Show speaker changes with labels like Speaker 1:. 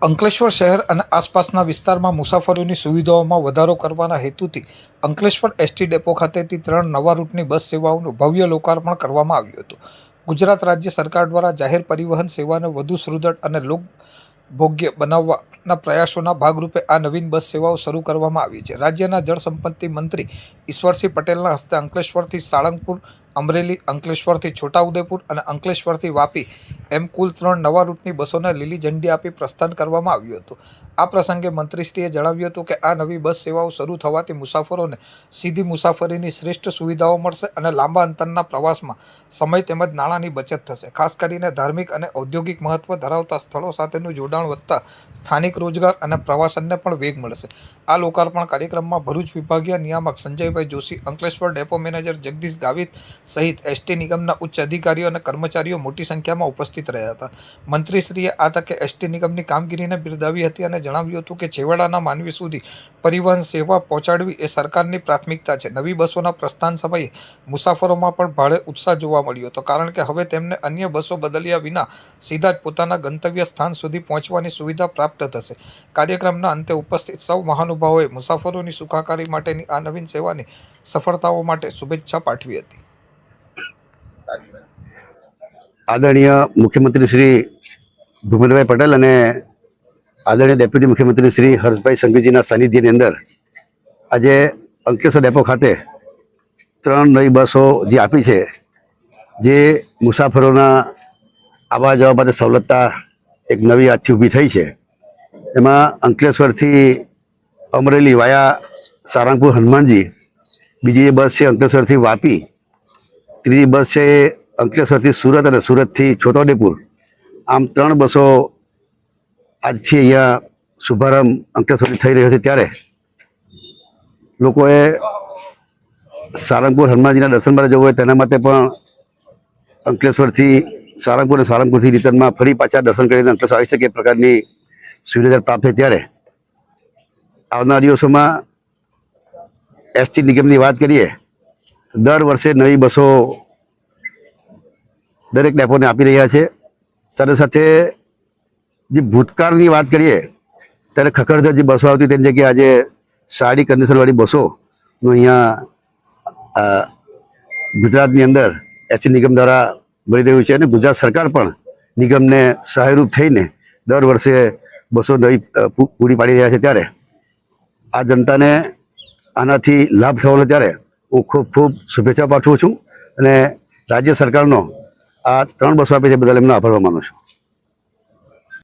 Speaker 1: અંકલેશ્વર શહેર અને આસપાસના વિસ્તારમાં મુસાફરોની સુવિધાઓમાં વધારો કરવાના હેતુથી અંકલેશ્વર એસટી ડેપો ખાતેથી 3 નવા રૂટની બસ સેવાઓનું ભવ્ય લોકાર્પણ કરવામાં આવ્યું હતું। ગુજરાત રાજ્ય સરકાર દ્વારા જાહેર પરિવહન સેવાને વધુ સુદૃઢ અને લોકભોગ્ય બનાવવાના પ્રયાસોના ભાગરૂપે આ નવીન બસ સેવાઓ શરૂ કરવામાં આવી છે। રાજ્યના જળસંપત્તિ મંત્રી ઈશ્વરસિંહ પટેલના હસ્તે અંકલેશ્વરથી સાળંગપુર, અમરેલી, અંકલેશ્વરથી છોટાઉદેપુર અને અંકલેશ્વરથી વાપી એમ કુલ 3 નવા રૂટની બસોને લીલી ઝંડી આપી પ્રસ્થાન કરવામાં આવ્યું હતું। આ પ્રસંગે મંત્રીશ્રીએ જણાવ્યું હતું કે આ નવી બસ સેવાઓ શરૂ થવાથી મુસાફરોને સીધી મુસાફરીની શ્રેષ્ઠ સુવિધાઓ મળશે અને લાંબા અંતરના પ્રવાસમાં સમય તેમજ નાણાંની બચત થશે। ખાસ કરીને ધાર્મિક અને ઔદ્યોગિક મહત્વ ધરાવતા સ્થળો સાથેનું જોડાણ વધતા સ્થાનિક રોજગાર અને પ્રવાસનને પણ વેગ મળશે। આ લોકાર્પણ કાર્યક્રમમાં ભરૂચ વિભાગીય નિયામક સંજયભાઈ જોશી, અંકલેશ્વર ડેપો મેનેજર જગદીશ ગાવિત સહિત એસટી નિગમના ઉચ્ચ અધિકારીઓ અને કર્મચારીઓ મોટી સંખ્યામાં ઉપસ્થિત રહ્યા હતા। મંત્રીશ્રીએ આ તકે એસટી નિગમની કામગીરીને બિરદાવી હતી અને જણાવ્યું હતું કે છેવાડાના માનવી સુધી પરિવહન સેવા પહોંચાડવી એ સરકારની પ્રાથમિકતા છે। નવી બસોના પ્રસ્થાન સમયે મુસાફરોમાં પણ ભારે ઉત્સાહ જોવા મળ્યો હતો, કારણ કે હવે તેમને અન્ય બસો બદલ્યા વિના સીધા જ પોતાના ગંતવ્ય સ્થાન સુધી પહોંચવાની સુવિધા પ્રાપ્ત થશે। કાર્યક્રમના અંતે ઉપસ્થિત સૌ મહાનુભાવોએ મુસાફરોની સુખાકારી માટેની આ નવીન સેવાની સફળતાઓ માટે શુભેચ્છા પાઠવી હતી।
Speaker 2: आदरणीय मुख्यमंत्री श्री भूपेन्द्रभाई पटेल અને આદરણીય ડેપ્યુટી મુખ્યમંત્રી શ્રી હર્ષભાઈ સંઘવીજીના સાનિધ્યની અંદર આજે અંકલેશ્વર ડેપો ખાતે 3 નવી બસો જે આપી છે, જે મુસાફરોના આવવા જવા માટે સવલતતા એક નવી આજથી ઊભી થઈ છે। એમાં અંકલેશ્વરથી અમરેલી વાયા સારંગપુર હનુમાનજી, બીજી બસ છે અંકલેશ્વરથી વાપી, ત્રીજી બસ છે અંકલેશ્વરથી સુરત અને સુરતથી છોટાઉદેપુર। આમ 3 બસો આજથી અહીંયા શુભારંભ અંકલેશ્વરથી થઈ રહ્યો છે। ત્યારે લોકોએ સારંગપુર હનુમાનજીના દર્શન માટે જવું હોય તેના માટે પણ અંકલેશ્વરથી સારંગપુર અને સારંગપુરથી રિટર્નમાં ફરી પાછા દર્શન કરીને અંકલેશ્વર આવી શકે એ પ્રકારની સુવિધા પ્રાપ્ત થાય। ત્યારે આવનાર દિવસોમાં એસટી નિગમની વાત કરીએ, દર વર્ષે નવી બસો દરેક ડેપોને આપી રહ્યા છે। સાથે સાથે જે ભૂતકાળની વાત કરીએ ત્યારે ખખડધજ જે બસો આવતી તેની જગ્યાએ આજે સારી કન્ડિશનવાળી બસોનું અહીંયા ગુજરાતની અંદર એસટી નિગમ દ્વારા મળી રહ્યું છે અને ગુજરાત સરકાર પણ નિગમને સહાયરૂપ થઈને દર વર્ષે બસો નવી પૂરી પાડી રહ્યા છે। ત્યારે આ જનતાને આનાથી લાભ થવાનો ત્યારે હું ખૂબ ખૂબ શુભેચ્છા પાઠવું છું અને રાજ્ય સરકારનો આ 3 બસો આપી છે બદલ એમનો આભાર માનું છું।